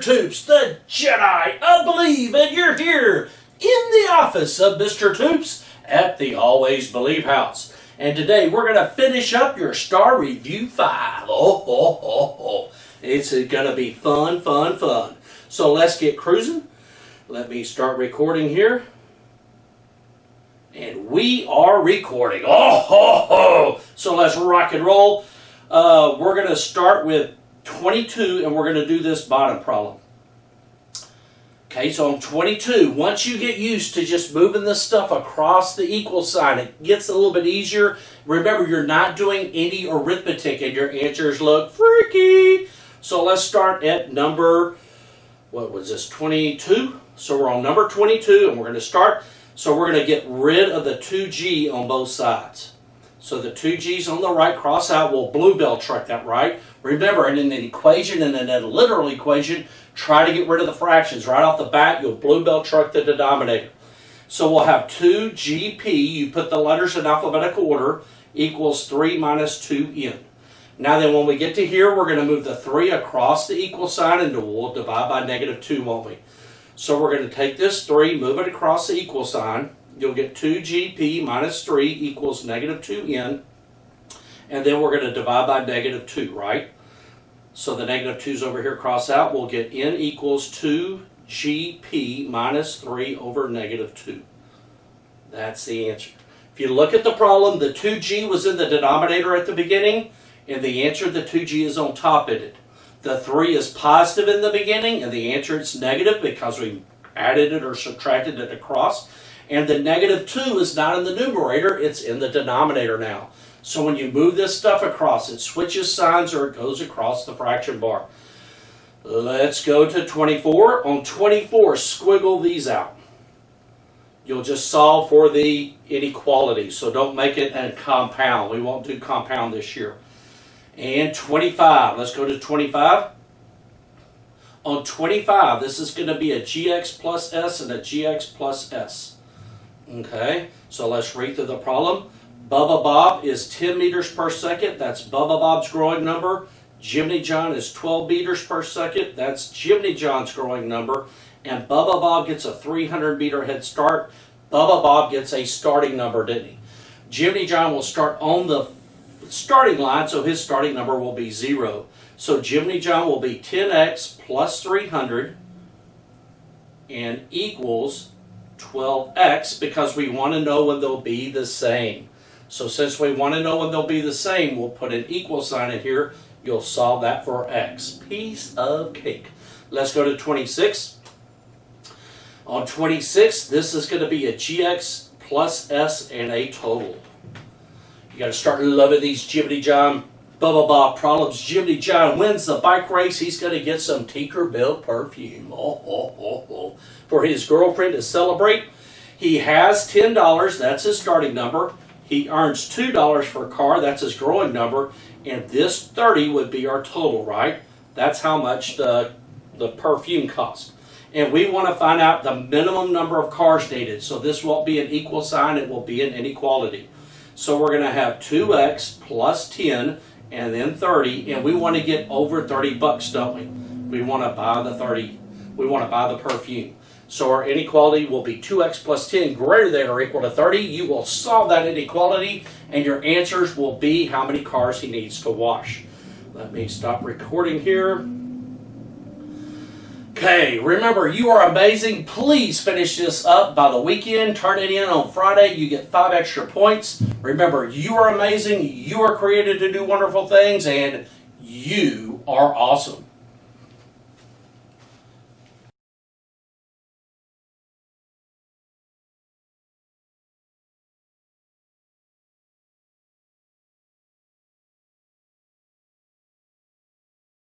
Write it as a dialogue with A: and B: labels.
A: Mr. Toops, the Jedi I believe, and you're here in the office of Mr. Toops at the Always Believe House. And today we're going to finish up your Staar Review 5. It's going to be fun. So let's get cruising. Let me start recording here. And we are recording. So let's rock and roll. We're going to start with 22, and we're going to do this bottom problem. Okay, so on 22, once you get used to just moving this stuff across the equal sign, it gets a little bit easier. Remember, you're not doing any arithmetic, and your answers look freaky. So let's start at number, what was this, 22? So we're on number 22, and we're going to start. So we're going to get rid of the 2G on both sides. So the 2G's on the right, cross out, we'll bluebell truck that right. Remember, in an equation, and in a literal equation, try to get rid of the fractions. Right off the bat, you'll bluebell truck the denominator. So we'll have 2GP, you put the letters in alphabetical order, equals 3 minus 2n. Now then, when we get to here, we're going to move the 3 across the equal sign, and we'll divide by negative 2, won't we? So we're going to take this 3, move it across the equal sign. You'll get 2GP minus 3 equals negative 2n. And then we're going to divide by negative 2, right? So the negative 2's over here, cross out. We'll get n equals 2GP minus 3 over negative 2. That's the answer. If you look at the problem, the 2G was in the denominator at the beginning, and the answer, the 2G is on top of it. The 3 is positive in the beginning, and the answer is negative because we added it or subtracted it across. And the negative 2 is not in the numerator, it's in the denominator now. So when you move this stuff across, it switches signs or it goes across the fraction bar. Let's go to 24. On 24, squiggle these out. You'll just solve for the inequality, so don't make it a compound. We won't do compound this year. And 25, let's go to 25. On 25, this is going to be a gx plus s and a gx plus s. Okay, so let's read through the problem. Bubba Bob is 10 meters per second. That's Bubba Bob's growing number. Jimmy John is 12 meters per second. That's Jimmy John's growing number. And Bubba Bob gets a 300 meter head start. Bubba Bob gets a starting number, didn't he? Jimmy John will start on the starting line, so his starting number will be 0. So Jimmy John will be 10x plus 300 and equals 12x because we want to know when they'll be the same. So since we want to know when they'll be the same, we'll put an equal sign in here. You'll solve that for x. Piece of cake. Let's go to 26. On 26, this is going to be a gx plus s and a total. You got to start loving these Jimmy John Bubba Bob problems. Jimmy John wins the bike race. He's going to get some Tinkerbell perfume for his girlfriend to celebrate. He has $10. That's his starting number. He earns $2 for a car. That's his growing number. And this 30 would be our total, right? That's how much the perfume costs. And we want to find out the minimum number of cars needed. So this won't be an equal sign. It will be an inequality. So we're going to have 2x plus 10 and then 30. And we want to get over 30 bucks, don't we? We want to buy the 30. We want to buy the perfume. So our inequality will be 2x plus 10 greater than or equal to 30. You will solve that inequality, and your answers will be how many cars he needs to wash. Let me stop recording here. Okay, remember, you are amazing. Please finish this up by the weekend. Turn it in on Friday. You get 5 extra points. Remember, you are amazing. You are created to do wonderful things, and you are awesome.